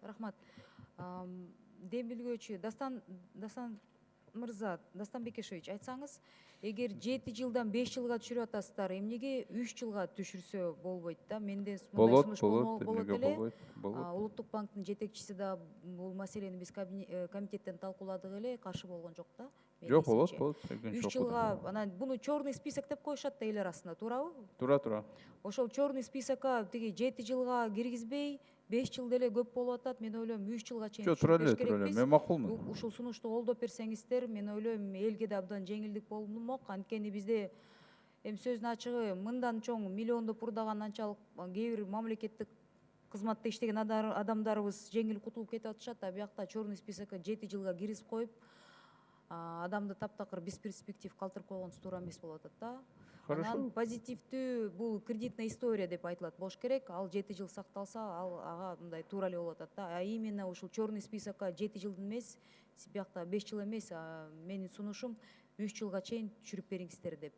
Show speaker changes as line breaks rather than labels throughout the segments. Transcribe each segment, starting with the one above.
Рахмат. Демилгөөчү Дастан мырза, Дастан Бекешевич, айтсаңыз, эгер 7 жылдан 5 жылга түшүрүп атасыздар, эмнеге 3 жылга түшүрсө болбойт да? Менде мындай сунуш болот эле. Улуттук банктын жетекчиси да бул маселени биз комитеттен талкууладык эле, каршы болгон жок да.
Жок, болот.
3 жылга анан буну черный список деп коюшат да эл арасында, туурабы?
Тура.
Ошол черный списокко тиги 7 жылга киргизбей, 5 жыл деле көп болуп атат. Мен ойлойм 3 жылга чейин
тура эле. Мен макулмун.
Ушул сунушту колдоп берсеңиздер, мен ойлойм элге да абдан жеңилдик болмок. Анткени бизде сөздүн ачыгы мындан чоң миллиондоп урдаган анчалык кээ бир мамлекеттик кызматта иштеген адамдарыбыз жеңил кутулуп кетип атышат. А биякта черный списокко 7 жылга киргизип коюп, адамды таптакыр бесперспектив калтырып койгонубуз туура эмес болуп атат да. Анан позитивдүү бул кредитная история деп айтылат болуш керек. Ал 7 жыл сакталса, ага мындай туура эле болуп атат да. А именно ушул черный списокко 7 жыл эмес, биякта 5 жыл эмес, менин сунушум 3 жылга чейин түшүрүп бериңиздер деп.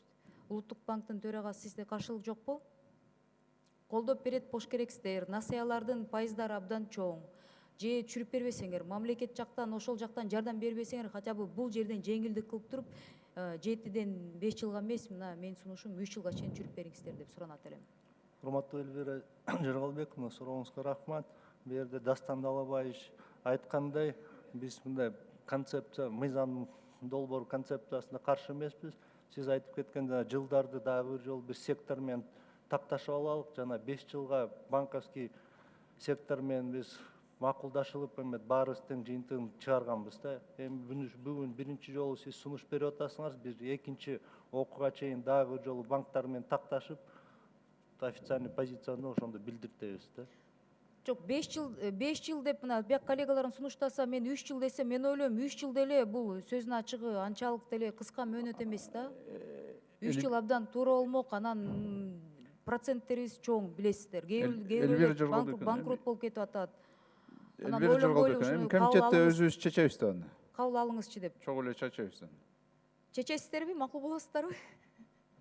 Улуттук банктын төрагасы, сизде каршылык жокпу? Колдоп берет болуш керексиздер. Насыялардын пайыздары абдан чоң. Же түшүрүп бербесеңер, мамлекет жактан, ошол жактан жардам бербесеңер, хотя бы бул жерден жеңилдик кылып туруп, 7-ден 5 жылга эмес, мына менин сунушум 3 жылга чейин түшүрүп бериңиздер деп суранат элем.
Урматтуу Элвира Жаргалбековна, сурооңузга рахмат. Бу жерде Дастан Далабаевич айткандай, биз мындай концепция, мыйзам долбоор концепциясына каршы эмеспиз. Сиз айтып кеткендей, жылдарды дагы бир жолу бир сектор менен такташып алалык. Жана 5 жылга банковский сектор менен биз макулдашылып, баарыбыз тең жыйынтыгын чыгарганбыз да. Эми бүгүн биринчи жолу сиз сунуш берип атасыңар, бир экинчи окууга чейин дагы бир жолу банктар менен такташып, официальный позицияны ошондо билдиртебиз да.
Жок, 5 жыл деп мына бияк коллегаларым сунуштаса, мен 3 жыл десем, мен ойлойм 3 жыл деле бул сөздүн ачыгы анчалык деле кыска мөөнөт эмес да. 3 жыл абдан туура болмок. Анан проценттерибиз чоң, билесиздер. Кээ банкрот болуп кетип атат.
Элвира Жаргалбековна, комитетте өзүбүз чечебиз да аны.
Кабыл алыңызчы деп.
Чогуу эле чечебиз да.
Чечесиздерби, макул болосуздарбы?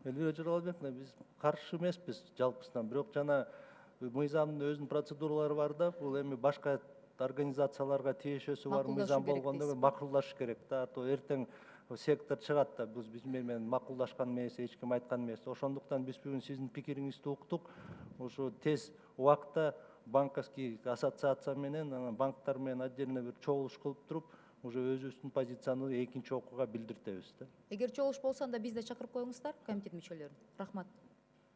Элвира Жаргалбековна, биз каршы эмеспиз жалпысынан, бирок жана мыйзамдын өзүнүн процедуралары бар да. Бул эми башка организацияларга тиешеси бар мыйзам болгондо макулдашыш керек да. То эртең сектор чыгат да, биз менен макулдашкан эмес, эч ким айткан эмес. Ошондуктан биз бүгүн сиздин пикириңизди уктук. Ошо тез убакта банковский ассоциация менен, анан банктар менен отдельно бир чогулуш кылып туруп, уже өзүбүздүн позицияны экинчи окууга билдиртебиз да.
Эгер чогулуш болсо, анда бизди чакырып коюңуздар, комитет мүчөлөрүн. Рахмат.